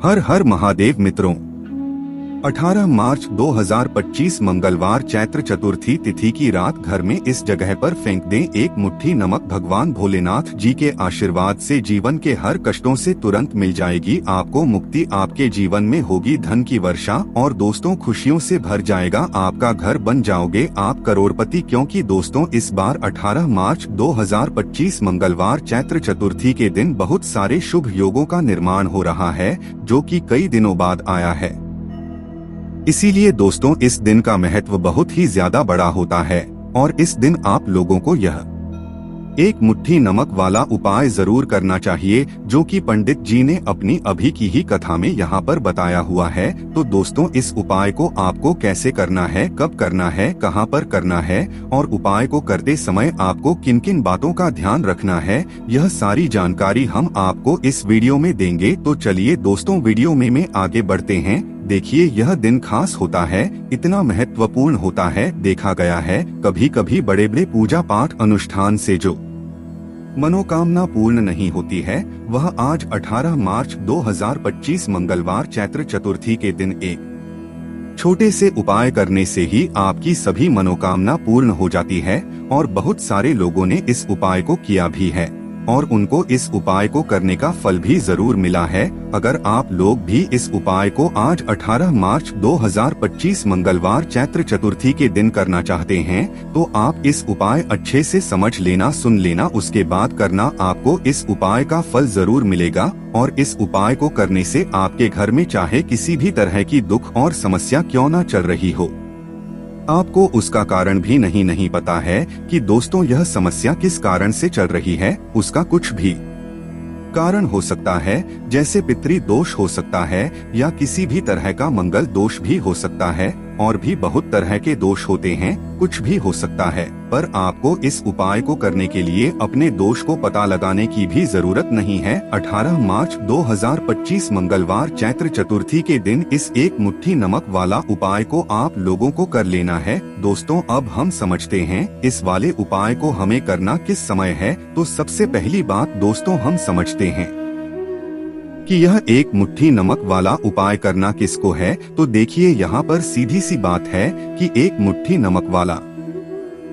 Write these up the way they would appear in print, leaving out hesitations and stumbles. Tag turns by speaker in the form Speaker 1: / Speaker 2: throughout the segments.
Speaker 1: हर हर महादेव मित्रों, 18 मार्च 2025 मंगलवार चैत्र चतुर्थी तिथि की रात घर में इस जगह पर फेंक दें एक मुट्ठी नमक। भगवान भोलेनाथ जी के आशीर्वाद से जीवन के हर कष्टों से तुरंत मिल जाएगी आपको मुक्ति। आपके जीवन में होगी धन की वर्षा और दोस्तों खुशियों से भर जाएगा आपका घर। बन जाओगे आप करोड़पति, क्योंकि दोस्तों इस बार 18 मार्च 2025 मंगलवार चैत्र चतुर्थी के दिन बहुत सारे शुभ योगों का निर्माण हो रहा है, जो कि कई दिनों बाद आया है। इसीलिए दोस्तों इस दिन का महत्व बहुत ही ज्यादा बड़ा होता है और इस दिन आप लोगों को यह एक मुट्ठी नमक वाला उपाय जरूर करना चाहिए, जो कि पंडित जी ने अपनी अभी की ही कथा में यहाँ पर बताया हुआ है। तो दोस्तों इस उपाय को आपको कैसे करना है, कब करना है, कहाँ पर करना है और उपाय को करते समय आपको किन किन बातों का ध्यान रखना है, यह सारी जानकारी हम आपको इस वीडियो में देंगे। तो चलिए दोस्तों वीडियो में आगे बढ़ते हैं। देखिए यह दिन खास होता है, इतना महत्वपूर्ण होता है। देखा गया है कभी कभी बड़े बड़े पूजा पाठ अनुष्ठान से जो मनोकामना पूर्ण नहीं होती है, वह आज 18 मार्च 2025 मंगलवार चैत्र चतुर्थी के दिन एक छोटे से उपाय करने से ही आपकी सभी मनोकामना पूर्ण हो जाती है। और बहुत सारे लोगों ने इस उपाय को किया भी है और उनको इस उपाय को करने का फल भी जरूर मिला है। अगर आप लोग भी इस उपाय को आज 18 मार्च 2025 मंगलवार चैत्र चतुर्थी के दिन करना चाहते हैं, तो आप इस उपाय अच्छे से समझ लेना, सुन लेना, उसके बाद करना। आपको इस उपाय का फल जरूर मिलेगा और इस उपाय को करने से आपके घर में चाहे किसी भी तरह की दुख और समस्या क्यों न चल रही हो, आपको उसका कारण भी नहीं पता है कि दोस्तों यह समस्या किस कारण से चल रही है। उसका कुछ भी कारण हो सकता है, जैसे पितृ दोष हो सकता है या किसी भी तरह का मंगल दोष भी हो सकता है और भी बहुत तरह के दोष होते हैं, कुछ भी हो सकता है। पर आपको इस उपाय को करने के लिए अपने दोष को पता लगाने की भी जरूरत नहीं है। 18 मार्च 2025 मंगलवार चैत्र चतुर्थी के दिन इस एक मुट्ठी नमक वाला उपाय को आप लोगों को कर लेना है। दोस्तों अब हम समझते हैं इस वाले उपाय को हमें करना किस समय है। तो सबसे पहली बात दोस्तों हम समझते हैं कि यह एक मुट्ठी नमक वाला उपाय करना किसको है। तो देखिए यहाँ पर सीधी सी बात है कि एक मुट्ठी नमक वाला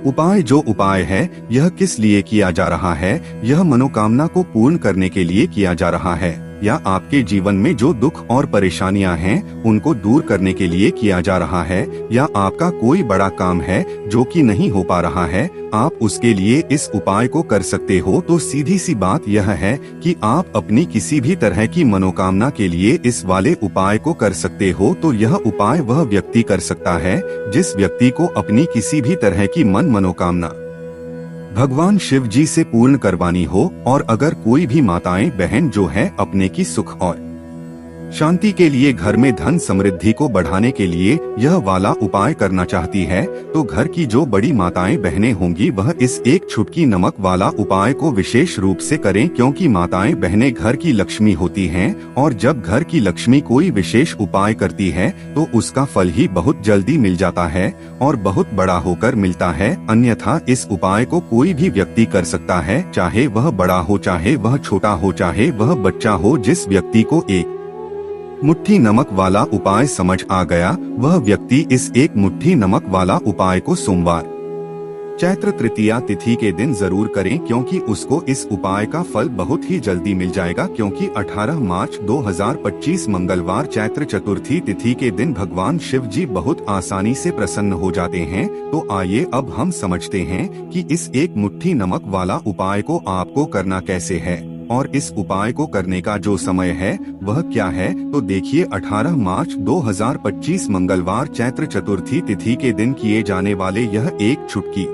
Speaker 1: उपाय जो उपाय है यह किस लिए किया जा रहा है। यह मनोकामना को पूर्ण करने के लिए किया जा रहा है, या आपके जीवन में जो दुख और परेशानियां हैं उनको दूर करने के लिए किया जा रहा है, या आपका कोई बड़ा काम है जो कि नहीं हो पा रहा है, आप उसके लिए इस उपाय को कर सकते हो। तो सीधी सी बात यह है कि आप अपनी किसी भी तरह की मनोकामना के लिए इस वाले उपाय को कर सकते हो। तो यह उपाय वह व्यक्ति कर सकता है जिस व्यक्ति को अपनी किसी भी तरह की मनोकामना भगवान शिव जी से पूर्ण करवानी हो, और अगर कोई भी माताएं बहन जो है अपने की सुख और शांति के लिए, घर में धन समृद्धि को बढ़ाने के लिए यह वाला उपाय करना चाहती है, तो घर की जो बड़ी माताएं बहनें होंगी वह इस एक चुटकी नमक वाला उपाय को विशेष रूप से करें, क्योंकि माताएं बहनें घर की लक्ष्मी होती हैं और जब घर की लक्ष्मी कोई विशेष उपाय करती है तो उसका फल ही बहुत जल्दी मिल जाता है और बहुत बड़ा होकर मिलता है। अन्यथा इस उपाय को कोई भी व्यक्ति कर सकता है, चाहे वह बड़ा हो, चाहे वह छोटा हो, चाहे वह बच्चा हो। जिस व्यक्ति को एक मुट्ठी नमक वाला उपाय समझ आ गया, वह व्यक्ति इस एक मुट्ठी नमक वाला उपाय को सोमवार चैत्र तृतीया तिथि के दिन जरूर करें, क्योंकि उसको इस उपाय का फल बहुत ही जल्दी मिल जाएगा। क्योंकि 18 मार्च 2025 मंगलवार चैत्र चतुर्थी तिथि के दिन भगवान शिव जी बहुत आसानी से प्रसन्न हो जाते हैं। तो आइए अब हम समझते हैं कि इस एक मुट्ठी नमक वाला उपाय को आपको करना कैसे है और इस उपाय को करने का जो समय है वह क्या है। तो देखिए 18 मार्च 2025 मंगलवार चैत्र चतुर्थी तिथि के दिन किए जाने वाले यह एक चुटकी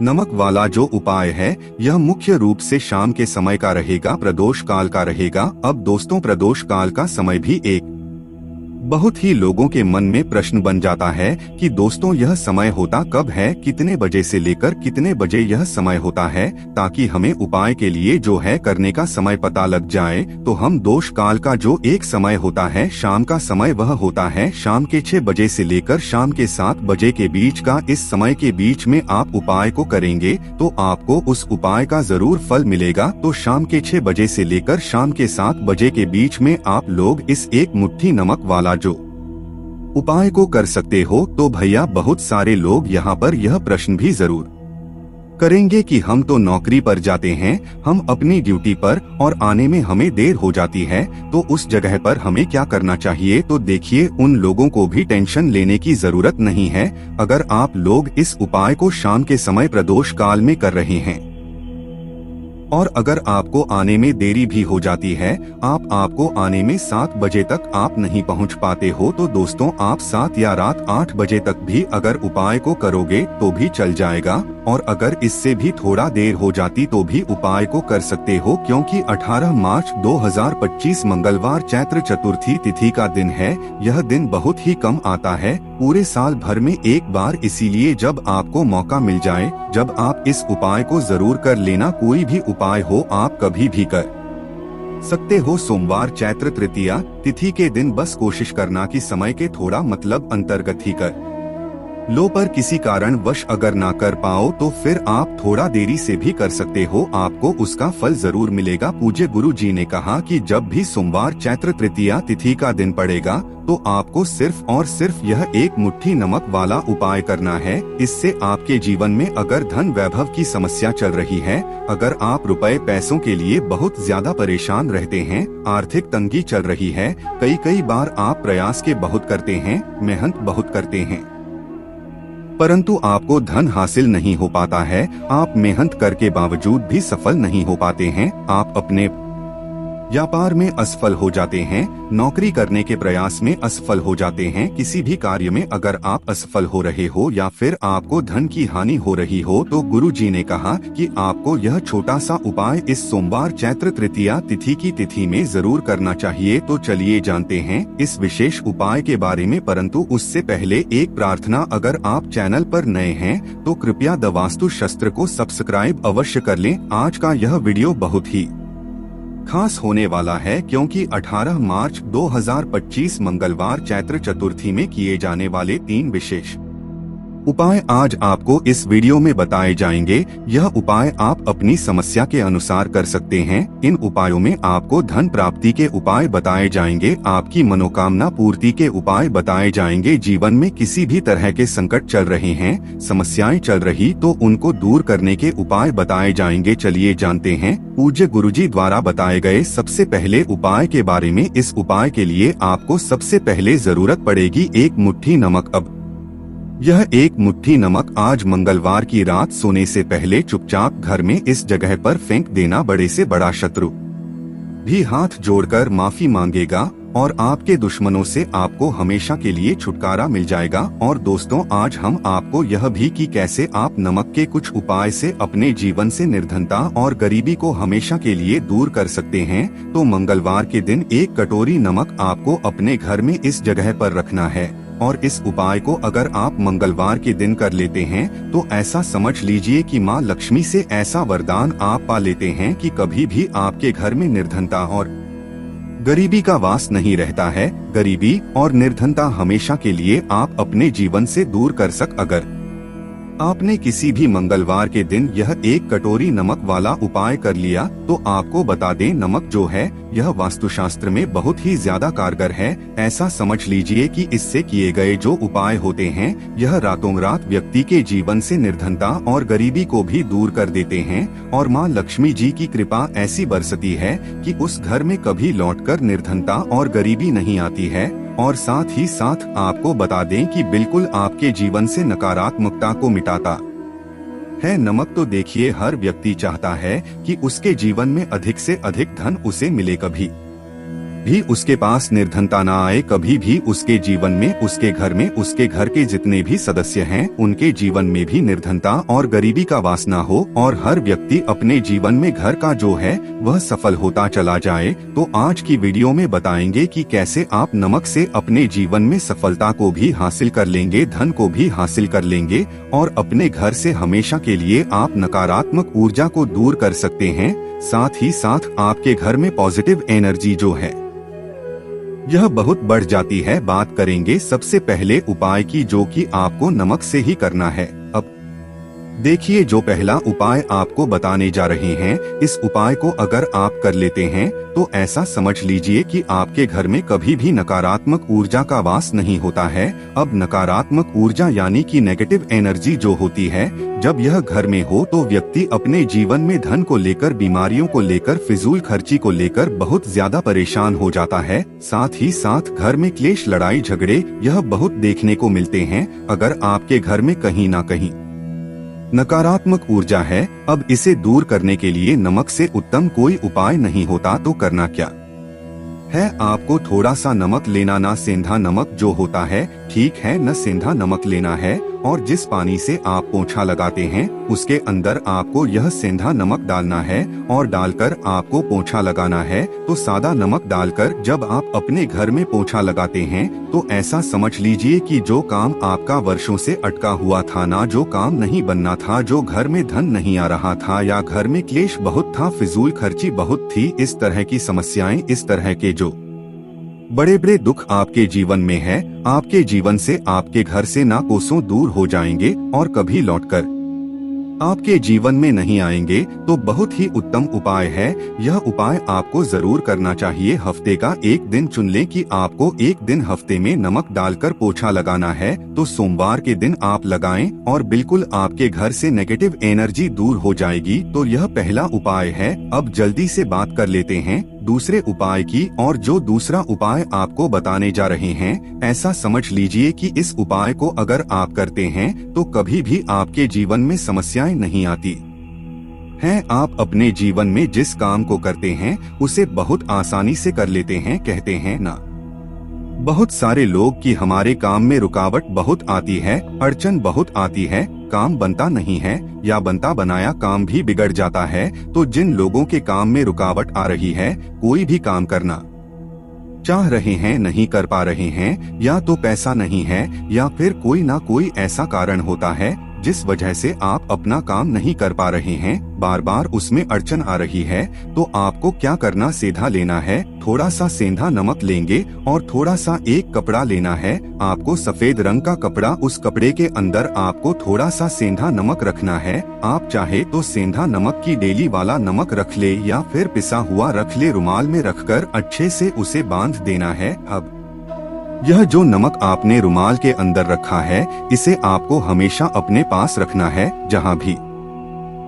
Speaker 1: नमक वाला जो उपाय है यह मुख्य रूप से शाम के समय का रहेगा, प्रदोष काल का रहेगा। अब दोस्तों प्रदोष काल का समय भी एक बहुत ही लोगों के मन में प्रश्न बन जाता है कि दोस्तों यह समय होता कब है, कितने बजे से लेकर कितने बजे यह समय होता है, ताकि हमें उपाय के लिए जो है करने का समय पता लग जाए। तो हम दोष काल का जो एक समय होता है शाम का समय, वह होता है शाम के 6 बजे से लेकर शाम के 7 बजे के बीच का। इस समय के बीच में आप उपाय को करेंगे तो आपको उस उपाय का जरूर फल मिलेगा। तो शाम के 6 बजे से लेकर शाम के 7 बजे के बीच में आप लोग इस एक मुट्ठी नमक वाला जो उपाय को कर सकते हो। तो भैया बहुत सारे लोग यहाँ पर यह प्रश्न भी जरूर करेंगे कि हम तो नौकरी पर जाते हैं, हम अपनी ड्यूटी पर, और आने में हमें देर हो जाती है, तो उस जगह पर हमें क्या करना चाहिए। तो देखिए, उन लोगों को भी टेंशन लेने की जरूरत नहीं है। अगर आप लोग इस उपाय को शाम के समय प्रदोष काल में कर रहे हैं और अगर आपको आने में देरी भी हो जाती है, आपको आने में 7 बजे तक आप नहीं पहुंच पाते हो, तो दोस्तों आप 7 या रात 8 बजे तक भी अगर उपाय को करोगे तो भी चल जाएगा। और अगर इससे भी थोड़ा देर हो जाती तो भी उपाय को कर सकते हो, क्योंकि 18 मार्च 2025 मंगलवार चैत्र चतुर्थी तिथि का दिन है। यह दिन बहुत ही कम आता है पूरे साल भर में एक बार, इसीलिए जब आपको मौका मिल जाए, जब आप इस उपाय को जरूर कर लेना। कोई भी उपाय हो आप कभी भी कर सकते हो। सोमवार चैत्र तृतीया तिथि के दिन बस कोशिश करना कि समय के थोड़ा मतलब अंतर्गत ही कर लो, पर किसी कारण वश अगर ना कर पाओ तो फिर आप थोड़ा देरी से भी कर सकते हो, आपको उसका फल जरूर मिलेगा। पूज्य गुरु जी ने कहा कि जब भी सोमवार चैत्र तृतीया तिथि का दिन पड़ेगा तो आपको सिर्फ और सिर्फ यह एक मुट्ठी नमक वाला उपाय करना है। इससे आपके जीवन में अगर धन वैभव की समस्या चल रही है, अगर आप रुपए पैसों के लिए बहुत ज्यादा परेशान रहते हैं, आर्थिक तंगी चल रही है, कई बार आप प्रयास के बहुत करते हैं, मेहनत बहुत करते हैं, परंतु आपको धन हासिल नहीं हो पाता है, आप मेहनत करके बावजूद भी सफल नहीं हो पाते हैं, आप अपने व्यापार में असफल हो जाते हैं, नौकरी करने के प्रयास में असफल हो जाते हैं, किसी भी कार्य में अगर आप असफल हो रहे हो या फिर आपको धन की हानि हो रही हो, तो गुरु जी ने कहा कि आपको यह छोटा सा उपाय इस सोमवार चैत्र तृतीया तिथि की तिथि में जरूर करना चाहिए। तो चलिए जानते हैं इस विशेष उपाय के बारे में, परंतु उससे पहले एक प्रार्थना, अगर आप चैनल पर नए हैं तो कृपया द वास्तु शस्त्र को सब्सक्राइब अवश्य कर लें। आज का यह वीडियो बहुत ही खास होने वाला है, क्योंकि 18 मार्च 2025 मंगलवार चैत्र चतुर्थी में किए जाने वाले 3 विशेष उपाय आज आपको इस वीडियो में बताए जाएंगे। यह उपाय आप अपनी समस्या के अनुसार कर सकते हैं। इन उपायों में आपको धन प्राप्ति के उपाय बताए जाएंगे, आपकी मनोकामना पूर्ति के उपाय बताए जाएंगे। जीवन में किसी भी तरह के संकट चल रहे हैं, समस्याएं चल रही, तो उनको दूर करने के उपाय बताए जाएंगे। चलिए जानते हैं पूज्य गुरुजी द्वारा बताए गए सबसे पहले उपाय के बारे में। इस उपाय के लिए आपको सबसे पहले जरूरत पड़ेगी एक मुट्ठी नमक। अब यह एक मुट्ठी नमक आज मंगलवार की रात सोने से पहले चुपचाप घर में इस जगह पर फेंक देना। बड़े से बड़ा शत्रु भी हाथ जोड़कर माफी मांगेगा और आपके दुश्मनों से आपको हमेशा के लिए छुटकारा मिल जाएगा। और दोस्तों, आज हम आपको यह भी कि कैसे आप नमक के कुछ उपाय से अपने जीवन से निर्धनता और गरीबी को हमेशा के लिए दूर कर सकते हैं। तो मंगलवार के दिन 1 कटोरी नमक आपको अपने घर में इस जगह पर रखना है, और इस उपाय को अगर आप मंगलवार के दिन कर लेते हैं तो ऐसा समझ लीजिए कि माँ लक्ष्मी से ऐसा वरदान आप पा लेते हैं कि कभी भी आपके घर में निर्धनता और गरीबी का वास नहीं रहता है। गरीबी और निर्धनता हमेशा के लिए आप अपने जीवन से दूर कर अगर आपने किसी भी मंगलवार के दिन यह 1 कटोरी नमक वाला उपाय कर लिया, तो आपको बता दें, नमक जो है यह वास्तुशास्त्र में बहुत ही ज्यादा कारगर है। ऐसा समझ लीजिए कि इससे किए गए जो उपाय होते हैं, यह रातों रात व्यक्ति के जीवन से निर्धनता और गरीबी को भी दूर कर देते हैं। और माँ लक्ष्मी जी की कृपा ऐसी बरसती है कि उस घर में कभी लौटकर निर्धनता और गरीबी नहीं आती है। और साथ ही साथ आपको बता दें कि बिल्कुल आपके जीवन से नकारात्मकता को मिटाता है नमक। तो देखिए, हर व्यक्ति चाहता है कि उसके जीवन में अधिक से अधिक धन उसे मिले, कभी भी उसके पास निर्धनता ना आए, कभी भी उसके जीवन में, उसके घर में, उसके घर के जितने भी सदस्य हैं उनके जीवन में भी निर्धनता और गरीबी का वास ना हो, और हर व्यक्ति अपने जीवन में घर का जो है वह सफल होता चला जाए। तो आज की वीडियो में बताएंगे कि कैसे आप नमक से अपने जीवन में सफलता को भी हासिल कर लेंगे, धन को भी हासिल कर लेंगे, और अपने घर से हमेशा के लिए आप नकारात्मक ऊर्जा को दूर कर सकते हैं। साथ ही साथ आपके घर में पॉजिटिव एनर्जी जो है यह बहुत बढ़ जाती है। बात करेंगे सबसे पहले उपाय की, जो कि आपको नमक से ही करना है। अब देखिए, जो पहला उपाय आपको बताने जा रहे हैं, इस उपाय को अगर आप कर लेते हैं तो ऐसा समझ लीजिए कि आपके घर में कभी भी नकारात्मक ऊर्जा का वास नहीं होता है। अब नकारात्मक ऊर्जा यानी कि नेगेटिव एनर्जी जो होती है, जब यह घर में हो तो व्यक्ति अपने जीवन में धन को लेकर, बीमारियों को लेकर, फिजूल खर्ची को लेकर बहुत ज्यादा परेशान हो जाता है। साथ ही साथ घर में क्लेश, लड़ाई झगड़े यह बहुत देखने को मिलते हैं। अगर आपके घर में कहीं ना कहीं नकारात्मक ऊर्जा है, अब इसे दूर करने के लिए नमक से उत्तम कोई उपाय नहीं होता। तो करना क्या है, आपको थोड़ा सा नमक लेना, ना सेंधा नमक जो होता है, ठीक है, न सेंधा नमक लेना है, और जिस पानी से आप पोंछा लगाते हैं उसके अंदर आपको यह सेंधा नमक डालना है और डालकर आपको पोंछा लगाना है। तो सादा नमक डालकर जब आप अपने घर में पोंछा लगाते हैं तो ऐसा समझ लीजिए कि जो काम आपका वर्षों से अटका हुआ था, ना जो काम नहीं बनना था, जो घर में धन नहीं आ रहा था, या घर में क्लेश बहुत था, फिजूल खर्ची बहुत थी, इस तरह की समस्याएं, इस तरह के जो बड़े बड़े दुख आपके जीवन में है, आपके जीवन से, आपके घर से ना कोसों दूर हो जाएंगे और कभी लौटकर आपके जीवन में नहीं आएंगे। तो बहुत ही उत्तम उपाय है। यह उपाय आपको जरूर करना चाहिए। हफ्ते का एक दिन चुन लें कि आपको एक दिन हफ्ते में नमक डालकर पोछा लगाना है, तो सोमवार के दिन आप लगाएं और बिल्कुल आपके घर से नेगेटिव एनर्जी दूर हो जाएगी। तो यह पहला उपाय है। अब जल्दी से बात कर लेते हैं दूसरे उपाय की, और जो दूसरा उपाय आपको बताने जा रहे हैं, ऐसा समझ लीजिए कि इस उपाय को अगर आप करते हैं तो कभी भी आपके जीवन में समस्याएं नहीं आती हैं। आप अपने जीवन में जिस काम को करते हैं उसे बहुत आसानी से कर लेते हैं। कहते हैं ना बहुत सारे लोग कि हमारे काम में रुकावट बहुत आती है, अड़चन बहुत आती है, काम बनता नहीं है, या बनता बनाया काम भी बिगड़ जाता है। तो जिन लोगों के काम में रुकावट आ रही है, कोई भी काम करना चाह रहे हैं, नहीं कर पा रहे हैं, या तो पैसा नहीं है, या फिर कोई ना कोई ऐसा कारण होता है जिस वजह से आप अपना काम नहीं कर पा रहे हैं, बार बार उसमें अड़चन आ रही है, तो आपको क्या करना, सेंधा लेना है। थोड़ा सा सेंधा नमक लेंगे और थोड़ा सा एक कपड़ा लेना है, आपको सफेद रंग का कपड़ा, उस कपड़े के अंदर आपको थोड़ा सा सेंधा नमक रखना है। आप चाहे तो सेंधा नमक की डेली वाला नमक रख ले, या फिर पिसा हुआ रख ले, रुमाल में रखकर अच्छे से उसे बांध देना है। अब यह जो नमक आपने रुमाल के अंदर रखा है, इसे आपको हमेशा अपने पास रखना है। जहाँ भी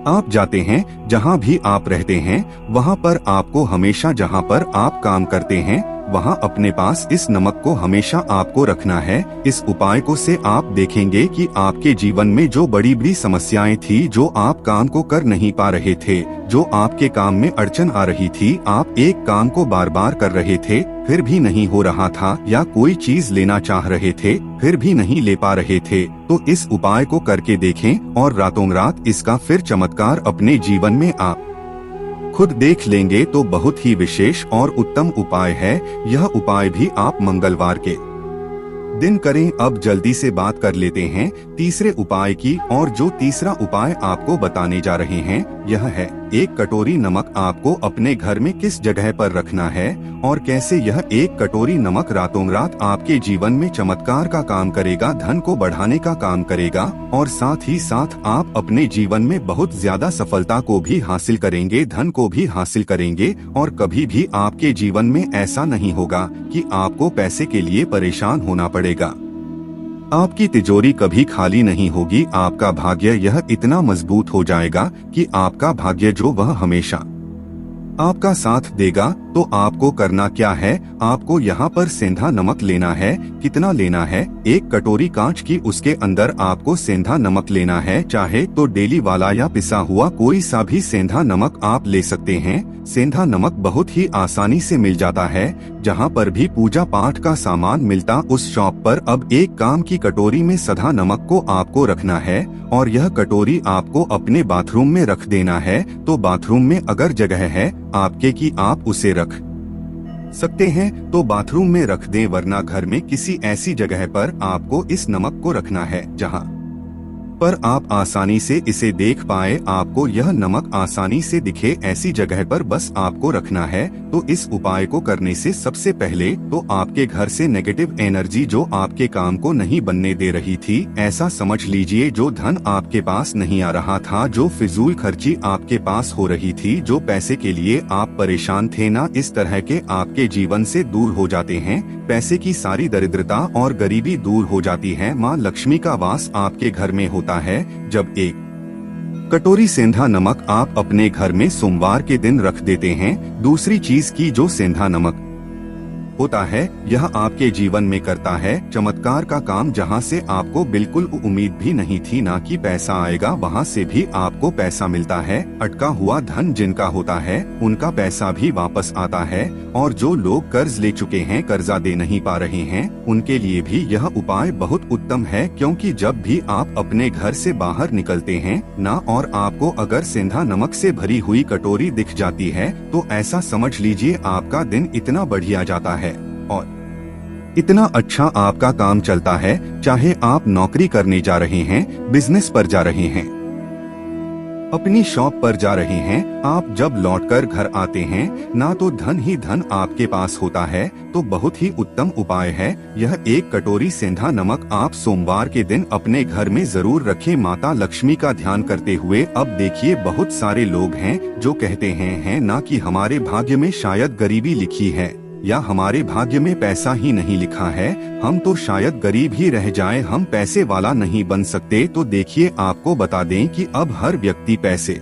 Speaker 1: आप जाते हैं, जहाँ भी आप रहते हैं, वहाँ पर आपको हमेशा, जहाँ पर आप काम करते हैं, वहाँ अपने पास इस नमक को हमेशा आपको रखना है। इस उपाय को से आप देखेंगे कि आपके जीवन में जो बड़ी बड़ी समस्याएं थी, जो आप काम को कर नहीं पा रहे थे, जो आपके काम में अड़चन आ रही थी, आप एक काम को बार बार कर रहे थे फिर भी नहीं हो रहा था, या कोई चीज लेना चाह रहे थे फिर भी नहीं ले पा रहे थे, तो इस उपाय को करके देखें और रातों रात इसका फिर चमत्कार अपने जीवन में आप खुद देख लेंगे। तो बहुत ही विशेष और उत्तम उपाय है। यह उपाय भी आप मंगलवार के दिन करें। अब जल्दी से बात कर लेते हैं तीसरे उपाय की, और जो तीसरा उपाय आपको बताने जा रहे हैं यह है, एक कटोरी नमक आपको अपने घर में किस जगह पर रखना है और कैसे यह एक कटोरी नमक रातों रात आपके जीवन में चमत्कार का काम करेगा, धन को बढ़ाने का काम करेगा, और साथ ही साथ आप अपने जीवन में बहुत ज्यादा सफलता को भी हासिल करेंगे, धन को भी हासिल करेंगे, और कभी भी आपके जीवन में ऐसा नहीं होगा कि आपको पैसे के लिए परेशान होना पड़ेगा। आपकी तिजोरी कभी खाली नहीं होगी। आपका भाग्य यह इतना मजबूत हो जाएगा कि आपका भाग्य जो वह हमेशा आपका साथ देगा। तो आपको करना क्या है, आपको यहाँ पर सेंधा नमक लेना है। कितना लेना है? 1 कटोरी कांच की, उसके अंदर आपको सेंधा नमक लेना है। चाहे तो डेली वाला या पिसा हुआ कोई सा भी सेंधा नमक आप ले सकते हैं। सेंधा नमक बहुत ही आसानी से मिल जाता है। जहाँ पर भी पूजा पाठ का सामान मिलता उस शॉप पर। अब एक काम की कटोरी में सधा नमक को आपको रखना है और यह कटोरी आपको अपने बाथरूम में रख देना है। तो बाथरूम में अगर जगह है आपके की आप उसे रख सकते हैं तो बाथरूम में रख दें, वरना घर में किसी ऐसी जगह पर आपको इस नमक को रखना है जहां पर आप आसानी से इसे देख पाए, आपको यह नमक आसानी से दिखे, ऐसी जगह पर बस आपको रखना है। तो इस उपाय को करने से सबसे पहले तो आपके घर से नेगेटिव एनर्जी जो आपके काम को नहीं बनने दे रही थी, ऐसा समझ लीजिए जो धन आपके पास नहीं आ रहा था, जो फिजूल खर्ची आपके पास हो रही थी, जो पैसे के लिए आप परेशान थे ना, इस तरह के आपके जीवन से दूर हो जाते हैं। पैसे की सारी दरिद्रता और गरीबी दूर हो जाती है। माँ लक्ष्मी का वास आपके घर में होता है। जब 1 कटोरी सेंधा नमक आप अपने घर में सोमवार के दिन रख देते हैं। दूसरी चीज की जो सेंधा नमक होता है यह आपके जीवन में करता है चमत्कार का काम, जहां से आपको बिल्कुल उम्मीद भी नहीं थी ना कि पैसा आएगा, वहां से भी आपको पैसा मिलता है। अटका हुआ धन जिनका होता है उनका पैसा भी वापस आता है। और जो लोग कर्ज ले चुके हैं, कर्जा दे नहीं पा रहे हैं, उनके लिए भी यह उपाय बहुत उत्तम है। क्योंकि जब भी आप अपने घर से बाहर निकलते हैं ना और आपको अगर सेंधा नमक से भरी हुई कटोरी दिख जाती है तो ऐसा समझ लीजिए आपका दिन इतना बढ़िया जाता है और इतना अच्छा आपका काम चलता है। चाहे आप नौकरी करने जा रहे हैं, बिजनेस पर जा रहे हैं, अपनी शॉप पर जा रहे हैं, आप जब लौटकर घर आते हैं ना तो धन ही धन आपके पास होता है। तो बहुत ही उत्तम उपाय है यह। 1 कटोरी सेंधा नमक आप सोमवार के दिन अपने घर में जरूर रखें माता लक्ष्मी का ध्यान करते हुए। अब देखिए बहुत सारे लोग हैं जो कहते हैं ना कि हमारे भाग्य में शायद गरीबी लिखी है या हमारे भाग्य में पैसा ही नहीं लिखा है, हम तो शायद गरीब ही रह जाएं, हम पैसे वाला नहीं बन सकते। तो देखिए आपको बता दें कि अब हर व्यक्ति पैसे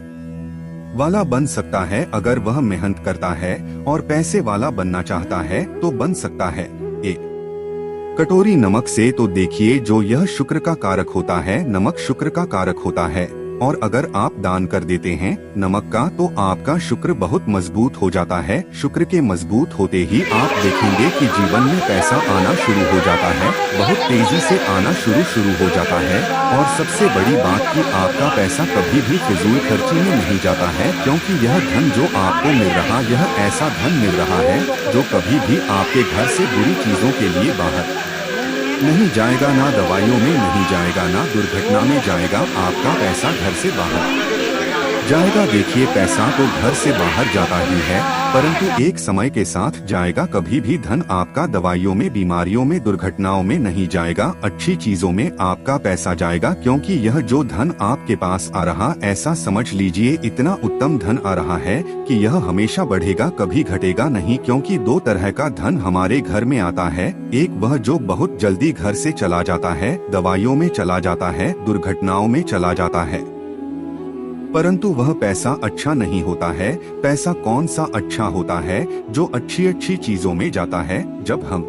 Speaker 1: वाला बन सकता है अगर वह मेहनत करता है और पैसे वाला बनना चाहता है तो बन सकता है। 1 कटोरी नमक से तो देखिए जो यह शुक्र का कारक होता है, नमक शुक्र का कारक होता है। और अगर आप दान कर देते हैं नमक का तो आपका शुक्र बहुत मजबूत हो जाता है। शुक्र के मजबूत होते ही आप देखेंगे कि जीवन में पैसा आना शुरू हो जाता है, बहुत तेजी से आना शुरू हो जाता है। और सबसे बड़ी बात कि आपका पैसा कभी भी फिजूल खर्ची में नहीं जाता है, क्योंकि यह धन जो आपको मिल रहा, यह ऐसा धन मिल रहा है जो कभी भी आपके घर से बुरी चीजों के लिए बाहर नहीं जाएगा, ना दवाइयों में नहीं जाएगा, ना दुर्घटना में जाएगा। आपका पैसा घर से बाहर जाएगा। देखिए पैसा तो घर से बाहर जाता ही है, परंतु एक समय के साथ जाएगा। कभी भी धन आपका दवाइयों में, बीमारियों में, दुर्घटनाओं में नहीं जाएगा, अच्छी चीजों में आपका पैसा जाएगा। क्योंकि यह जो धन आपके पास आ रहा, ऐसा समझ लीजिए इतना उत्तम धन आ रहा है कि यह हमेशा बढ़ेगा, कभी घटेगा नहीं। क्योंकि 2 तरह का धन हमारे घर में आता है। एक वह जो बहुत जल्दी घर से चला जाता है, दवाइयों में चला जाता है, दुर्घटनाओं में चला जाता है, परंतु वह पैसा अच्छा नहीं होता है। पैसा कौन सा अच्छा होता है? जो अच्छी अच्छी चीजों में जाता है। जब हम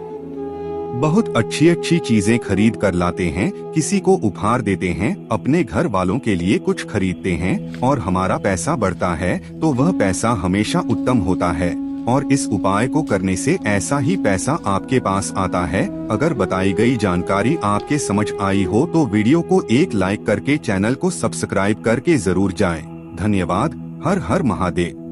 Speaker 1: बहुत अच्छी अच्छी चीजें खरीद कर लाते हैं, किसी को उपहार देते हैं, अपने घर वालों के लिए कुछ खरीदते हैं और हमारा पैसा बढ़ता है, तो वह पैसा हमेशा उत्तम होता है। और इस उपाय को करने से ऐसा ही पैसा आपके पास आता है। अगर बताई गई जानकारी आपके समझ आई हो तो वीडियो को एक लाइक करके चैनल को सब्सक्राइब करके जरूर जाएं। धन्यवाद। हर हर महादेव।